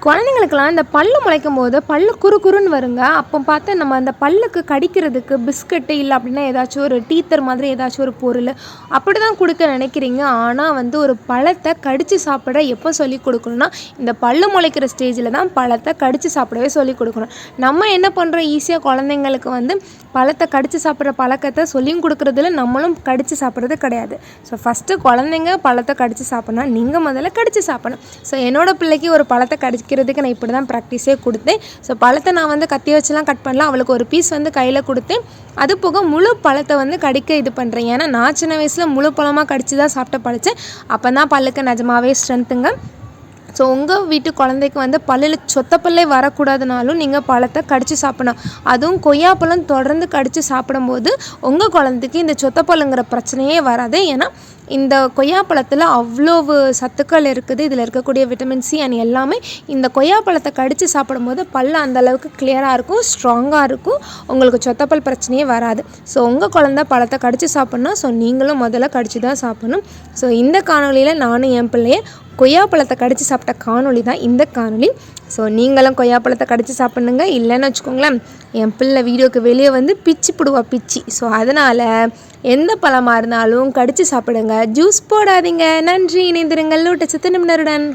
குழந்தைங்களுக்கெல்லாம் இந்த பல்லு முளைக்கும் போது பல்லு குறுன்னு வருங்க. அப்போ பார்த்து நம்ம அந்த பல்லுக்கு கடிக்கிறதுக்கு பிஸ்கட்டு இல்லை அப்படின்னா ஏதாச்சும் ஒரு டீத்தர் மாதிரி ஏதாச்சும் ஒரு பொருள் அப்படி தான் கொடுக்க நினைக்கிறீங்க. ஆனால் வந்து ஒரு பழத்தை கடித்து சாப்பிட எப்போ சொல்லிக் கொடுக்கணும்னா, இந்த பல்லு முளைக்கிற ஸ்டேஜில் தான் பழத்தை கடித்து சாப்பிடவே சொல்லிக் கொடுக்கணும். நம்ம என்ன பண்ணுறோம், ஈஸியாக குழந்தைங்களுக்கு வந்து பழத்தை கடித்து சாப்பிட்ற பழக்கத்தை சொல்லியும் கொடுக்குறதுல நம்மளும் கடித்து சாப்பிட்றது கிடையாது. ஸோ ஃபஸ்ட்டு குழந்தைங்க பழத்தை கடித்து சாப்பிட்னா நீங்கள் முதல்ல கடித்து சாப்பிடணும். ஸோ என்னோடய பிள்ளைக்கு ஒரு பழத்தை கடிக்கிறதுக்கு நான் இப்படி தான் ப்ராக்டிஸே கொடுத்தேன். ஸோ பழத்தை நான் வந்து கத்தி வச்சுலாம் கட் பண்ணலாம். அவளுக்கு ஒரு பீஸ் வந்து கையில் கொடுத்தேன். அது போக முழு பழத்தை வந்து கடிக்க இது பண்ணுறேன். ஏன்னா நான் சின்ன வயசில் முழு பழமாக கடித்து தான் சாப்பிட்ட பழிச்சேன். அப்போ தான் பல்லுக்கு நிஜமாவே ஸ்ட்ரென்த்துங்க. ஸோ உங்கள் வீட்டு குழந்தைக்கு வந்து பல்லில் சொத்தப்பல்லே வரக்கூடாதுனாலும் நீங்கள் பழத்தை கடித்து சாப்பிடணும். அதுவும் கொய்யாப்பழம் தொடர்ந்து கடித்து சாப்பிடும்போது உங்கள் குழந்தைக்கு இந்த சொத்தப்பல்லுங்கிற பிரச்சனையே வராது. ஏன்னா இந்த கொய்யாப்பழத்தில் அவ்வளவு சத்துக்கள் இருக்குது. இதில் இருக்கக்கூடிய விட்டமின் சி அண்ட் எல்லாமே இந்த கொய்யாப்பழத்தை கடித்து சாப்பிடும்போது பல் அந்தளவுக்கு கிளியராக இருக்கும், ஸ்ட்ராங்காக இருக்கும். உங்களுக்கு சொத்தப்பல் பிரச்சனையே வராது. ஸோ உங்கள் குழந்தை பழத்தை கடித்து சாப்பிட்ணும். ஸோ நீங்களும் முதல்ல கடித்து தான் சாப்பிடணும். ஸோ இந்த காணொலியில் நானும் என் பிள்ளைய கொய்யாப்பழத்தை கடித்து சாப்பிட்ட காணொலி தான் இந்த காணொலி. ஸோ நீங்களும் கொய்யாப்பழத்தை கடித்து சாப்பிட்ணுங்க. இல்லைன்னு வச்சுக்கோங்களேன், என் பிள்ளை வீடியோக்கு வெளியே வந்து பிச்சு பிடுவா பிச்சு. ஸோ அதனால் எந்த பழமாக இருந்தாலும் கடித்து சாப்பிடுங்க, ஜூஸ் போடாதீங்க. நன்றி, இணைந்திருங்கள் லோட்டஸ் நிமிடருடன்.